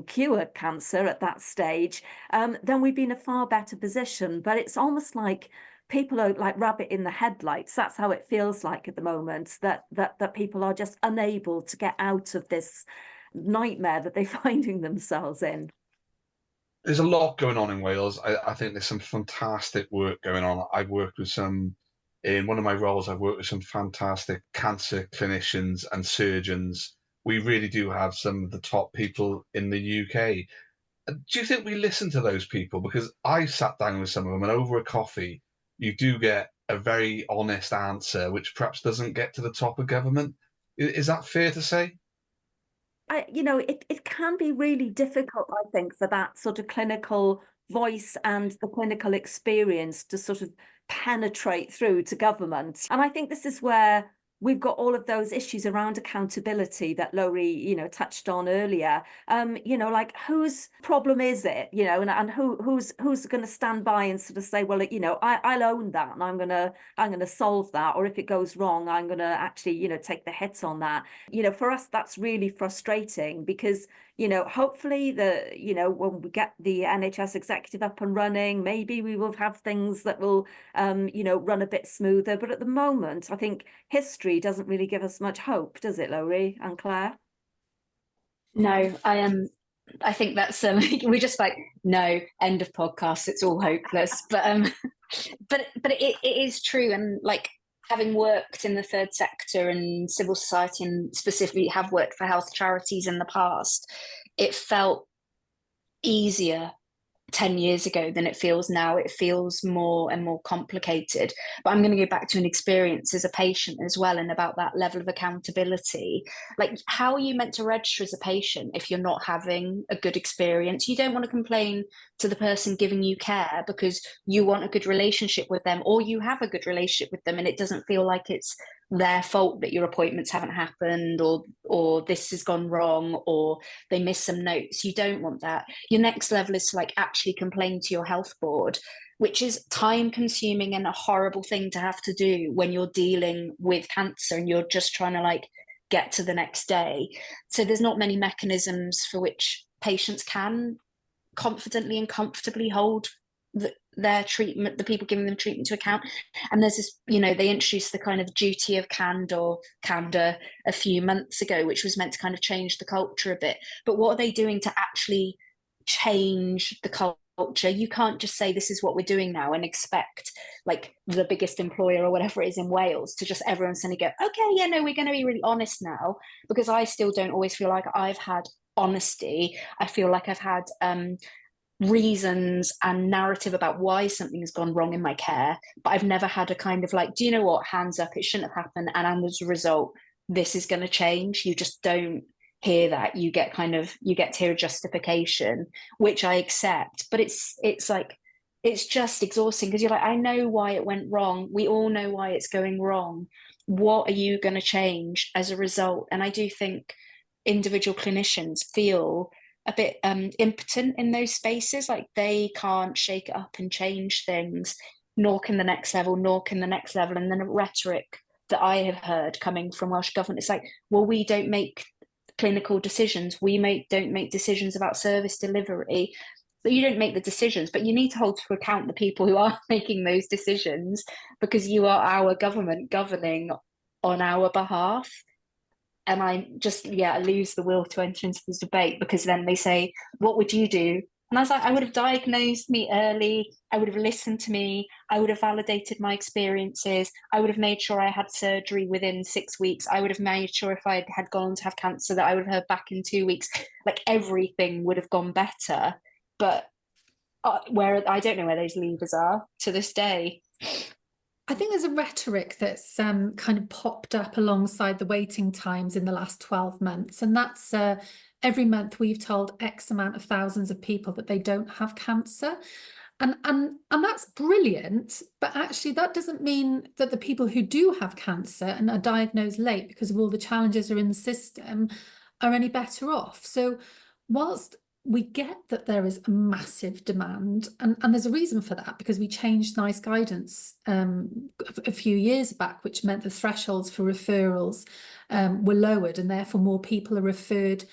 cure cancer at that stage, then we'd be in a far better position. But it's almost like people are like rabbit in the headlights. That's how it feels like at the moment, that people are just unable to get out of this nightmare that they're finding themselves in. There's a lot going on in Wales. I think there's some fantastic work going on. I've worked with in one of my roles, I've worked with some fantastic cancer clinicians and surgeons. We really do have some of the top people in the UK. Do you think we listen to those people? Because I sat down with some of them, and over a coffee, you do get a very honest answer, which perhaps doesn't get to the top of government. Is that fair to say? You know, it can be really difficult, I think, for that sort of clinical voice and the clinical experience to sort of penetrate through to government. And I think this is where we've got all of those issues around accountability that Laurie, you know, touched on earlier. You know, like whose problem is it, you know, and who's going to stand by and sort of say, well, you know, I'll own that and I'm going to solve that. Or if it goes wrong, I'm going to actually, you know, take the hits on that. You know, for us, that's really frustrating because, you know, hopefully you know, when we get the NHS executive up and running, maybe we will have things that will, you know, run a bit smoother. But at the moment, I think history doesn't really give us much hope, does it, Laurie and Claire? No, I think that's we're just like, no, end of podcast. It's all hopeless. But it is true, and like having worked in the third sector and civil society, and specifically have worked for health charities in the past, it felt easier 10 years ago than it feels now. It feels more and more complicated. But I'm going to go back to an experience as a patient as well, and about that level of accountability. Like, how are you meant to register as a patient if you're not having a good experience? You don't want to complain to the person giving you care because you want a good relationship with them, or you have a good relationship with them and it doesn't feel like it's their fault that your appointments haven't happened, or this has gone wrong, or they missed some notes. You don't want that. Your next level is to like actually complain to your health board, which is time consuming and a horrible thing to have to do when you're dealing with cancer and you're just trying to like get to the next day. So there's not many mechanisms for which patients can confidently and comfortably hold their treatment, the people giving them treatment, to account. And there's this, you know, they introduced the kind of duty of candor a few months ago, which was meant to kind of change the culture a bit. But what are they doing to actually change the culture? You can't just say this is what we're doing now and expect like the biggest employer or whatever it is in Wales to just everyone suddenly go, okay, yeah, no, we're going to be really honest now. Because I still don't always feel like I've had honesty. I feel like I've had reasons and narrative about why something has gone wrong in my care, but I've never had a kind of like, do you know what, hands up, it shouldn't have happened, and as a result this is going to change. You just don't hear that. You get to hear a justification, which I accept, but it's like, it's just exhausting because you're like, I know why it went wrong, we all know why it's going wrong, what are you going to change as a result? And I do think individual clinicians feel a bit impotent in those spaces, like they can't shake it up and change things. nor can the next level, nor can the next level. And then a rhetoric that I have heard coming from Welsh Government, it's like, well, we don't make clinical decisions. We don't make decisions about service delivery. But you don't make the decisions, but you need to hold to account the people who are making those decisions, because you are our government governing on our behalf. And I just, I lose the will to enter into this debate, because then they say, what would you do? And I was like, I would have diagnosed me early. I would have listened to me. I would have validated my experiences. I would have made sure I had surgery within 6 weeks. I would have made sure if I had gone to have cancer that I would have heard back in 2 weeks. Like, everything would have gone better. But where I don't know where those levers are to this day. I think there's a rhetoric that's kind of popped up alongside the waiting times in the last 12 months. And that's every month we've told X amount of thousands of people that they don't have cancer. And that's brilliant. But actually, that doesn't mean that the people who do have cancer and are diagnosed late because of all the challenges that are in the system are any better off. So whilst we get that there is a massive demand, and there's a reason for that, because we changed NICE guidance a few years back, which meant the thresholds for referrals were lowered, and therefore more people are referred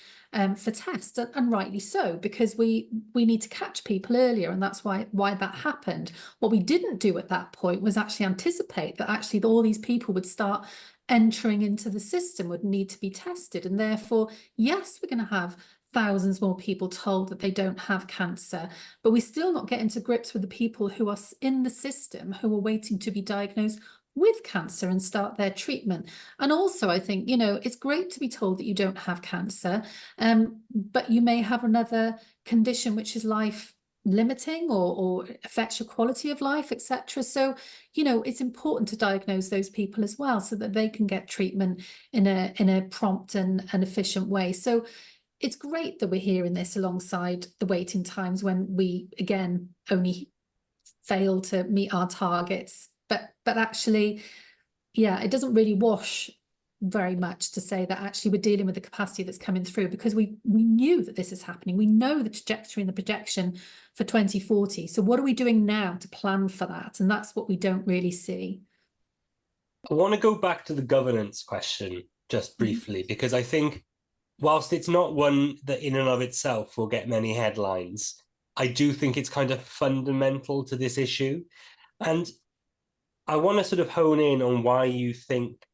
for tests, and rightly so, because we need to catch people earlier, and that's why that happened. What we didn't do at that point was actually anticipate that actually all these people would start entering into the system, would need to be tested, and therefore, yes, we're going to have thousands more people told that they don't have cancer, but we're still not getting to grips with the people who are in the system, who are waiting to be diagnosed with cancer and start their treatment. And also, I think, it's great to be told that you don't have cancer, but you may have another condition which is life limiting or affects your quality of life, etc. So, it's important to diagnose those people as well, so that they can get treatment in a prompt and efficient way. So it's great that we're hearing this alongside the waiting times, when we, again, only fail to meet our targets. But actually, it doesn't really wash very much to say that actually we're dealing with the capacity that's coming through, because we knew that this is happening. We know the trajectory and the projection for 2040. So what are we doing now to plan for that? And that's what we don't really see. I want to go back to the governance question just briefly, because I think whilst it's not one that in and of itself will get many headlines, I do think it's kind of fundamental to this issue. And I want to sort of hone in on why you think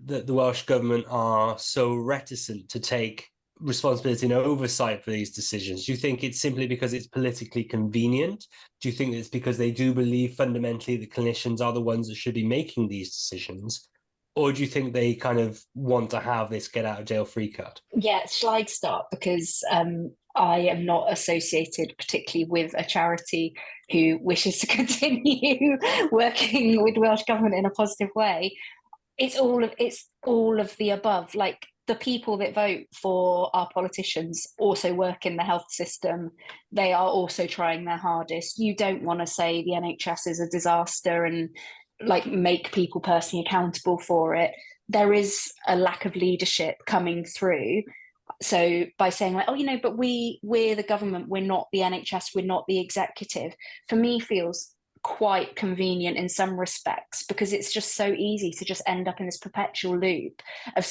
that the Welsh Government are so reticent to take responsibility and oversight for these decisions. Do you think it's simply because it's politically convenient? Do you think it's because they do believe fundamentally that clinicians are the ones that should be making these decisions? Or do you think they kind of want to have this get out of jail free card? Yeah, shall I start? Because I am not associated particularly with a charity who wishes to continue working with Welsh Government in a positive way. It's all of the above. Like, the people that vote for our politicians also work in the health system. They are also trying their hardest. You don't want to say the NHS is a disaster and make people personally accountable for it. There is a lack of leadership coming through. So by saying but we're the government, we're not the NHS, we're not the executive, for me feels quite convenient in some respects, because it's just so easy to just end up in this perpetual loop of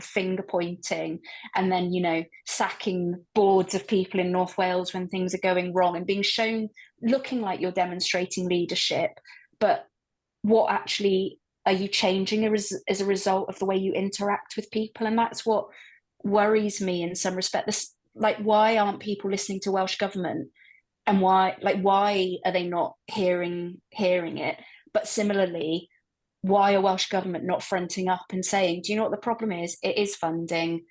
finger pointing, and then sacking boards of people in North Wales when things are going wrong, and being shown looking like you're demonstrating leadership, but what actually are you changing as a result of the way you interact with people? And that's what worries me in some respect. Why aren't people listening to Welsh Government, and why are they not hearing it? But similarly, why are Welsh Government not fronting up and saying, do you know what the problem is? It is funding.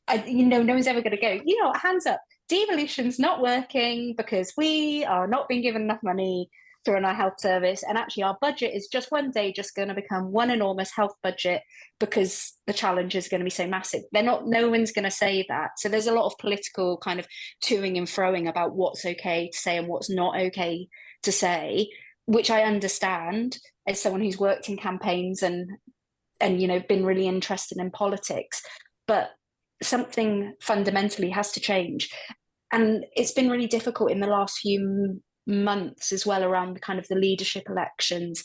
No one's ever going to go, hands up, devolution's not working because we are not being given enough money to run our health service, and actually our budget is just one day just going to become one enormous health budget because the challenge is going to be so massive. No one's going to say that. So there's a lot of political kind of toing and froing about what's okay to say and what's not okay to say, which I understand as someone who's worked in campaigns and been really interested in politics. But something fundamentally has to change. And it's been really difficult in the last few months as well around the kind of the leadership elections.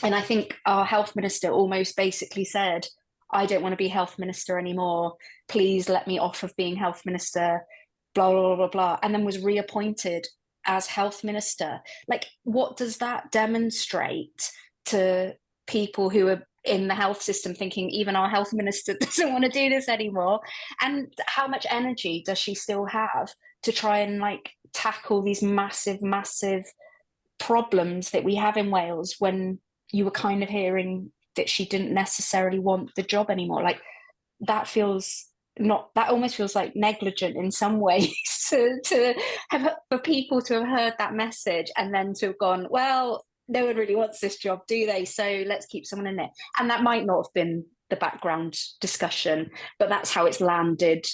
And I think our health minister almost basically said, I don't want to be health minister anymore. Please let me off of being health minister, blah, blah, blah, blah, blah. And then was reappointed as health minister. Like, what does that demonstrate to people who are in the health system thinking even our health minister doesn't want to do this anymore? And how much energy does she still have to try and like tackle these massive problems that we have in Wales, when you were kind of hearing that she didn't necessarily want the job anymore? Like, that almost feels like negligent in some ways to have, for people to have heard that message and then to have gone, well, no one really wants this job, do they? So let's keep someone in it. And that might not have been the background discussion, but that's how it's landed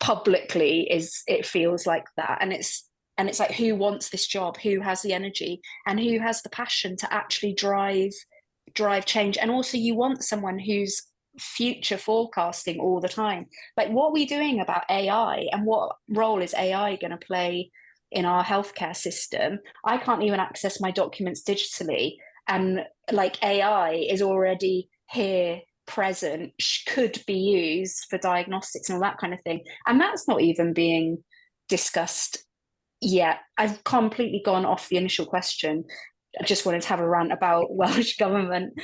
publicly. Is it feels like that. And it's like, who wants this job? Who has the energy and who has the passion to actually drive change? And also, you want someone who's future forecasting all the time. Like, what are we doing about AI, and what role is AI going to play in our healthcare system? I can't even access my documents digitally, and like, AI is already here, present, could be used for diagnostics and all that kind of thing, and that's not even being discussed yet. I've completely gone off the initial question. I just wanted to have a rant about Welsh Government.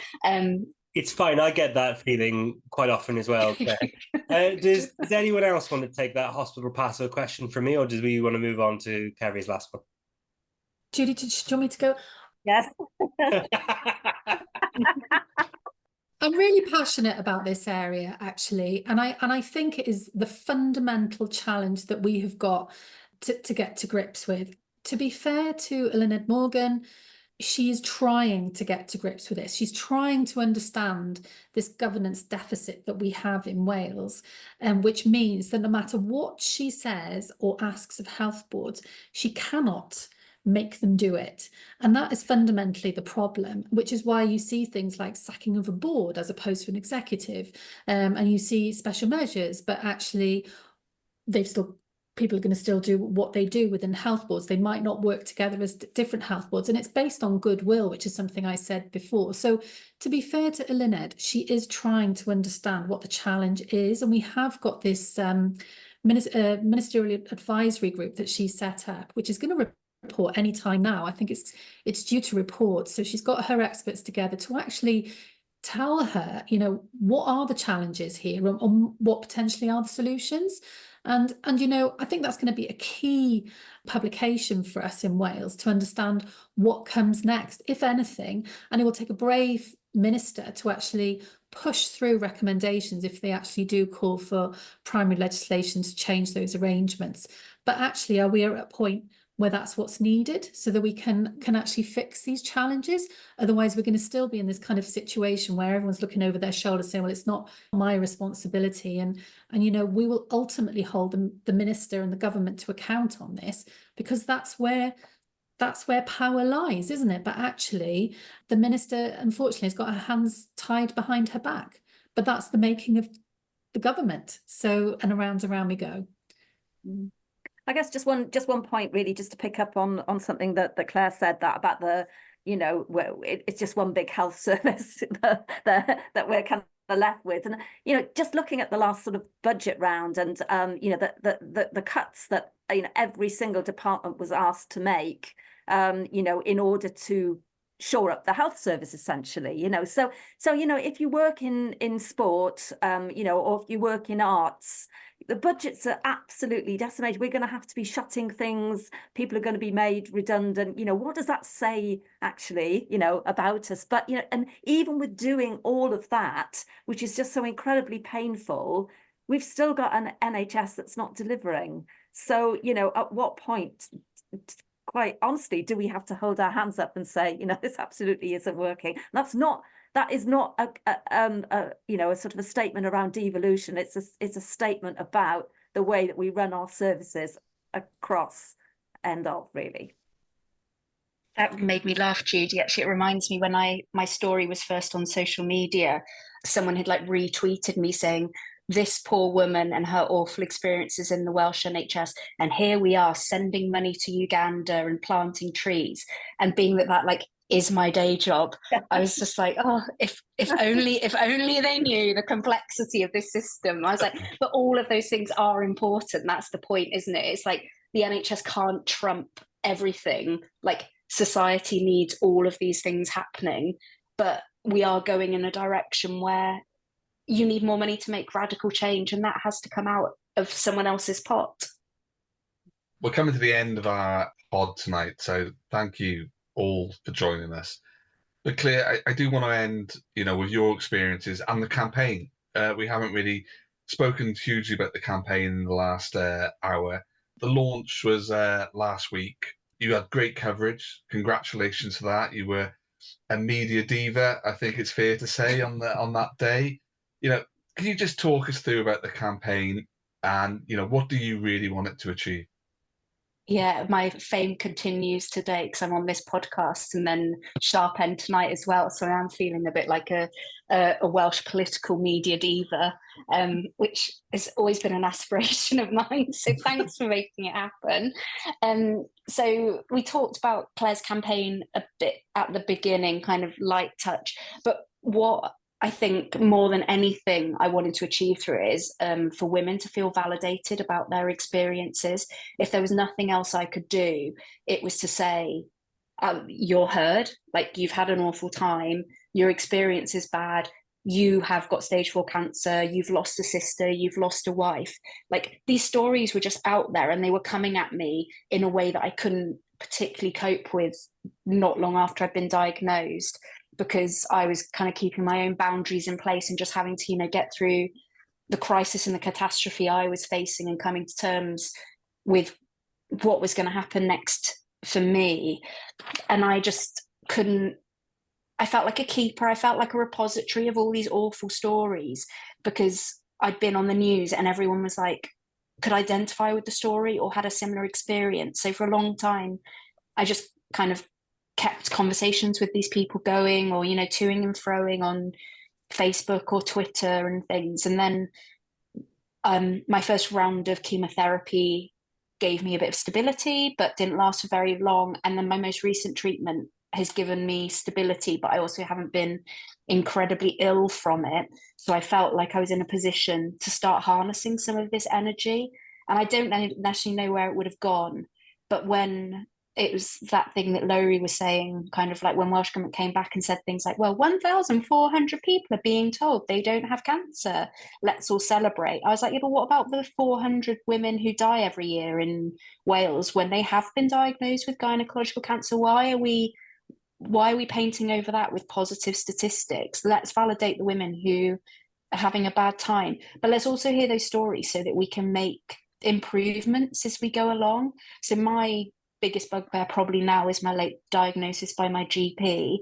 It's fine. I get that feeling quite often as well. Does anyone else want to take that hospital passo question from me, or do we want to move on to Kerry's last one? Judy, do you want me to go? Yes. I'm really passionate about this area, actually, and I think it is the fundamental challenge that we have got to get to grips with. To be fair to Eluned Morgan, she's trying to get to grips with this. She's trying to understand this governance deficit that we have in Wales, which means that no matter what she says or asks of health boards, she cannot make them do it. And that is fundamentally the problem, which is why you see things like sacking of a board as opposed to an executive, and you see special measures, but actually people are going to still do what they do within health boards. They might not work together as different health boards, and it's based on goodwill, which is something I said before. So to be fair to Eluned, she is trying to understand what the challenge is, and we have got this ministerial advisory group that she set up, which is going to report any time now. I think it's due to report. So she's got her experts together to actually tell her, what are the challenges here, and what potentially are the solutions. And I think that's going to be a key publication for us in Wales to understand what comes next, if anything. And it will take a brave minister to actually push through recommendations if they actually do call for primary legislation to change those arrangements. But actually, are we at a point where that's what's needed so that we can actually fix these challenges? Otherwise, we're going to still be in this kind of situation where everyone's looking over their shoulder saying, well, it's not my responsibility. And we will ultimately hold the minister and the government to account on this, because that's where power lies, isn't it? But actually, the minister, unfortunately, has got her hands tied behind her back. But that's the making of the government. So, and around we go. I guess just one point, really, just to pick up on something that Claire said, that about the, where it's just one big health service that we're kind of left with. And, just looking at the last sort of budget round, and, the cuts that, every single department was asked to make, in order to shore up the health service, essentially, so if you work in sport, or if you work in arts, the budgets are absolutely decimated. We're going to have to be shutting things. People are going to be made redundant. What does that say, actually, about us? But, and even with doing all of that, which is just so incredibly painful, we've still got an NHS that's not delivering. So, at what point, quite honestly, do we have to hold our hands up and say, this absolutely isn't working? That is not a sort of a statement around devolution. It's a statement about the way that we run our services across really. That made me laugh, Judy. Actually, it reminds me when my story was first on social media, someone had retweeted me saying, this poor woman and her awful experiences in the Welsh NHS, and here we are sending money to Uganda and planting trees, and being that like is my day job. I was just like, oh, if only they knew the complexity of this system. I was like, but all of those things are important. That's the point, isn't it? It's like the NHS can't trump everything. Like society needs all of these things happening, but we are going in a direction where you need more money to make radical change, and that has to come out of someone else's pot. We're coming to the end of our pod tonight, so thank you all for joining us. But Claire, I do want to end, with your experiences and the campaign. We haven't really spoken hugely about the campaign in the last hour. The launch was last week. You had great coverage. Congratulations for that. You were a media diva, I think it's fair to say, on that day. Can you just talk us through about the campaign and, what do you really want it to achieve? Yeah, my fame continues today because I'm on this podcast and then Sharp End tonight as well. So I'm feeling a bit like a Welsh political media diva, which has always been an aspiration of mine. So thanks for making it happen. So we talked about Claire's campaign a bit at the beginning, kind of light touch. But what I think more than anything I wanted to achieve through it is for women to feel validated about their experiences. If there was nothing else I could do, it was to say, you're heard, like you've had an awful time, your experience is bad, you have got stage 4 cancer, you've lost a sister, you've lost a wife. Like these stories were just out there and they were coming at me in a way that I couldn't particularly cope with not long after I'd been diagnosed, because I was kind of keeping my own boundaries in place and just having to, get through the crisis and the catastrophe I was facing and coming to terms with what was going to happen next for me. And I just couldn't, I felt like a keeper. I felt like a repository of all these awful stories because I'd been on the news and everyone was like, could identify with the story or had a similar experience. So for a long time, I just kind of kept conversations with these people going, or toing and froing on Facebook or Twitter and things. And then my first round of chemotherapy gave me a bit of stability but didn't last for very long, and then my most recent treatment has given me stability, but I also haven't been incredibly ill from it. So I felt like I was in a position to start harnessing some of this energy, and I don't necessarily know where it would have gone, but when it was that thing that Lowry was saying, kind of like when Welsh Government came back and said things like, well, 1,400 people are being told they don't have cancer. Let's all celebrate. I was like, yeah, but what about the 400 women who die every year in Wales when they have been diagnosed with gynecological cancer? Why are we painting over that with positive statistics? Let's validate the women who are having a bad time. But let's also hear those stories so that we can make improvements as we go along. So my biggest bugbear probably now is my late diagnosis by my GP,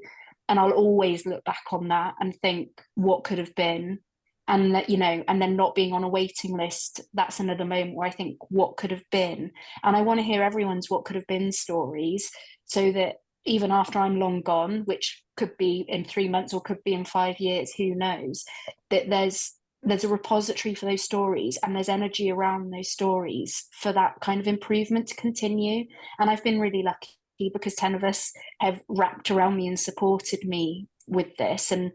and I'll always look back on that and think what could have been, and that and then not being on a waiting list, that's another moment where I think what could have been. And I want to hear everyone's what could have been stories, so that even after I'm long gone, which could be in 3 months or could be in 5 years, who knows, that there's a repository for those stories and there's energy around those stories for that kind of improvement to continue. And I've been really lucky because Tenovus have wrapped around me and supported me with this. And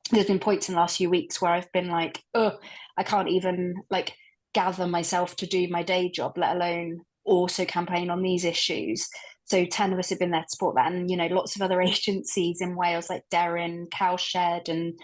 there's been points in the last few weeks where I've been like, oh, I can't even like gather myself to do my day job, let alone also campaign on these issues. So Tenovus have been there to support that, and lots of other agencies in Wales like Deryn, Cowshed, and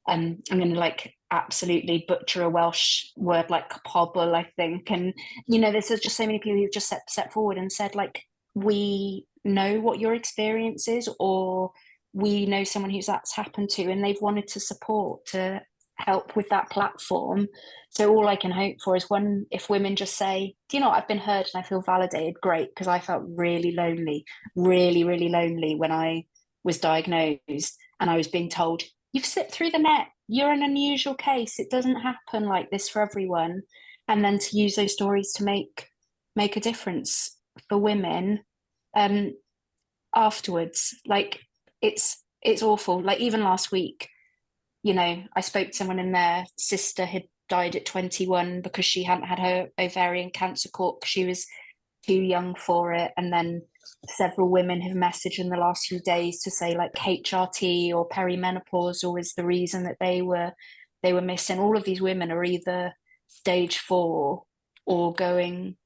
I'm going to absolutely butcher a Welsh word like pobl, I think. And there's just so many people who've just set forward and said, like, we know what your experience is, or we know someone who's that's happened to, and they've wanted to support, to help with that platform. So all I can hope for is if women just say, do you know what, I've been heard and I feel validated, great, because I felt really lonely, really, really lonely when I was diagnosed and I was being told, you've slipped through the net, you're an unusual case, it doesn't happen like this for everyone. And then to use those stories to make a difference for women afterwards. Like it's awful. Like even last week, I spoke to someone and their sister had died at 21 because she hadn't had her ovarian cancer caught because she was too young for it. And then several women have messaged in the last few days to say like HRT or perimenopausal is the reason that they were missing. All of these women are either stage 4 or going,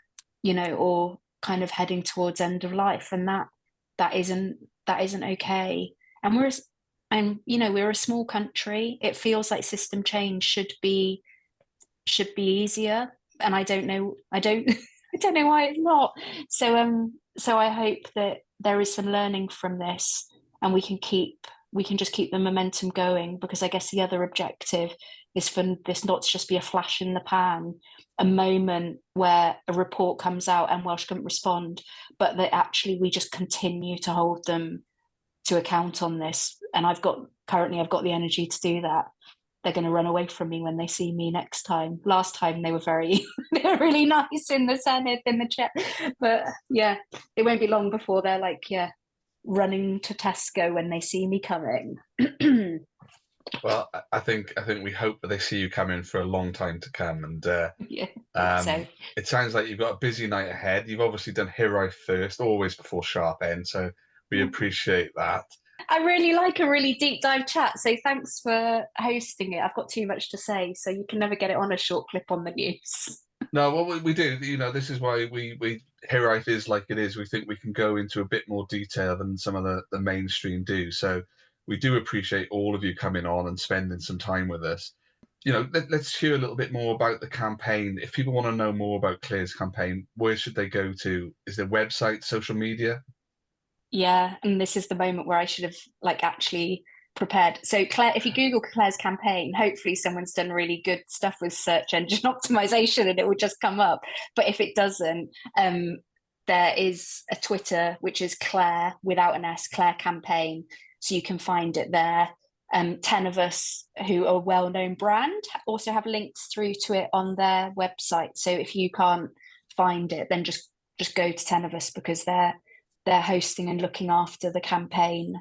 you know, or kind of heading towards end of life, and that isn't okay. And we're a small country. It feels like system change should be easier, and I don't know I don't know why it's not. So I hope that there is some learning from this, and we can just keep the momentum going, because I guess the other objective is for this not to just be a flash in the pan, a moment where a report comes out and Welsh Government respond, but that actually we just continue to hold them to account on this. And I've got the energy to do that. They're going to run away from me when they see me next time. Last time they were they were really nice in the Senate, in the chat, but yeah, it won't be long before they're like, yeah, running to Tesco when they see me coming. Well, I think we hope that they see you coming for a long time to come. And yeah, so it sounds like you've got a busy night ahead. You've obviously done Hero first, always before Sharp End, so we appreciate that. I really like a really deep dive chat, so thanks for hosting it. I've got too much to say, so you can never get it on a short clip on the news. No, well, we do. You know, this is why we Hero is like it is. We think we can go into a bit more detail than some of the mainstream do. So we do appreciate all of you coming on and spending some time with us. You know, let's hear a little bit more about the campaign. If people want to know more about Claire's campaign, where should they go to? Is there website, social media? Yeah, and this is the moment where I should have actually prepared. So Claire, if you Google Claire's campaign, hopefully someone's done really good stuff with search engine optimization and it will just come up. But if it doesn't, there is a Twitter, which is Claire without an S, Claire campaign. So you can find it there. Tenovus, who are a well-known brand, also have links through to it on their website. So if you can't find it, then just go to Tenovus, because they're hosting and looking after the campaign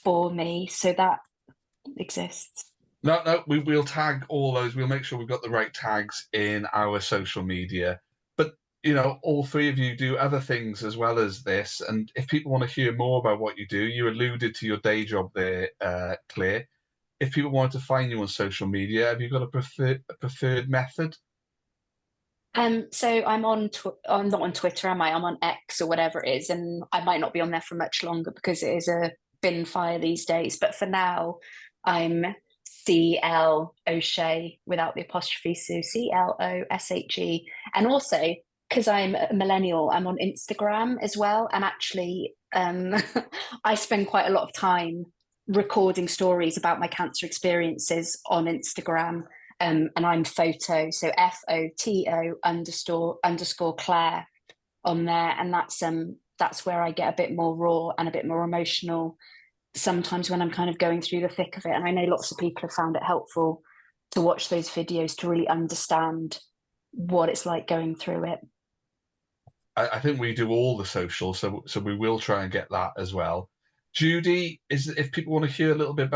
for me. So that exists. No, we'll tag all those. We'll make sure we've got the right tags in our social media. But, you know, all three of you do other things as well as this. And if people want to hear more about what you do, you alluded to your day job there, Claire. If people want to find you on social media, have you got a preferred method? So I'm I'm not on Twitter, am I? I'm on X or whatever it is, and I might not be on there for much longer because it is a bin fire these days. But for now, I'm CL O'Shea without the apostrophe, so CLOSHE. And also, because I'm a millennial, I'm on Instagram as well. And actually, I spend quite a lot of time recording stories about my cancer experiences on Instagram. And I'm photo, so FOTO _Claire on there, and that's where I get a bit more raw and a bit more emotional sometimes when I'm kind of going through the thick of it. And I know lots of people have found it helpful to watch those videos to really understand what it's like going through it. I think we do all the social, so we will try and get that as well. Judy, if people want to hear a little bit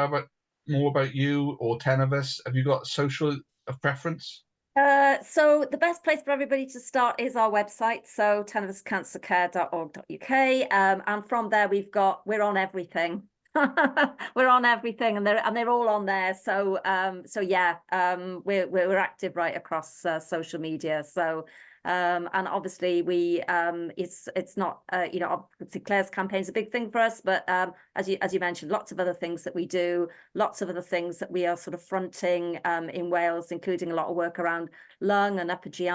more about you or Tenovus, have you got social preference? So the best place for everybody to start is our website, so tenovuscancercare.org.uk, and from there we're on everything. We're on everything, and they're all on there. So yeah, we're active right across social media. So and obviously it's not obviously Claire's campaign is a big thing for us, but as you mentioned, lots of other things that we do, lots of other things that we are sort of fronting in Wales, including a lot of work around lung and upper GI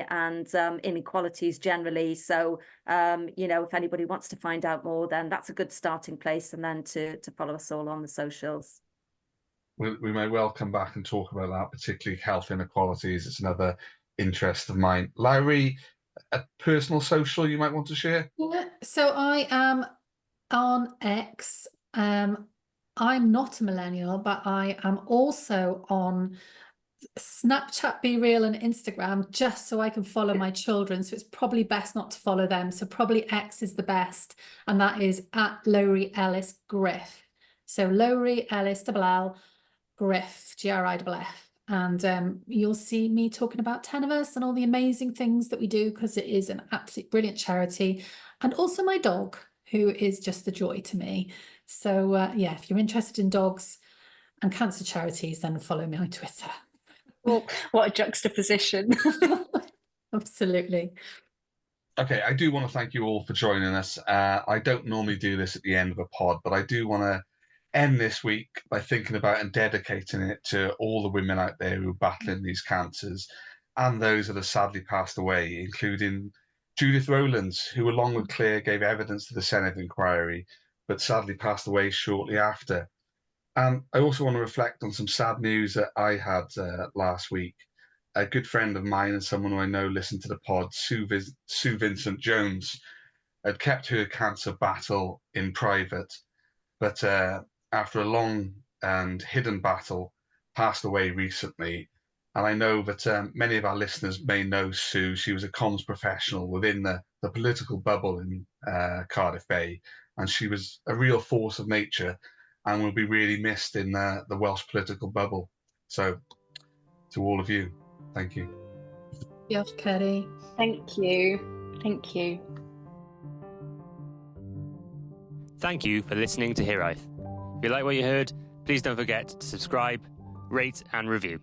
and inequalities generally. So if anybody wants to find out more, then that's a good starting place, and then to follow us all on the socials. We may well come back and talk about that, particularly health inequalities. It's another interest of mine. Lowry, a personal social you might want to share? Yeah, so I am on X. I'm not a millennial, but I am also on Snapchat, Be Real, and Instagram, just so I can follow my children. So it's probably best not to follow them. So probably X is the best, and that is at Lowry Ellis Griff. So Lowry Ellis _L Griff, GRIFF. And you'll see me talking about Tenovus and all the amazing things that we do, because it is an absolutely brilliant charity. And also my dog, who is just a joy to me. So yeah, if you're interested in dogs and cancer charities, then follow me on Twitter. Well, what a juxtaposition. Absolutely. Okay, I do want to thank you all for joining us. I don't normally do this at the end of a pod, but I do want to end this week by thinking about and dedicating it to all the women out there who are battling these cancers and those that have sadly passed away, including Judith Rowlands, who, along with Claire, gave evidence to the Senate inquiry, but sadly passed away shortly after. And I also want to reflect on some sad news that I had last week. A good friend of mine and someone who I know listened to the pod, Sue Vincent Jones, had kept her cancer battle in private, but after a long and hidden battle, passed away recently. And I know that many of our listeners may know Sue. She was a comms professional within the political bubble in Cardiff Bay, and she was a real force of nature and will be really missed in the Welsh political bubble. So to all of you, thank you. Diolch, Kerry. Thank you. Thank you. Thank you for listening to Hiraeth. If you like what you heard, please don't forget to subscribe, rate and review.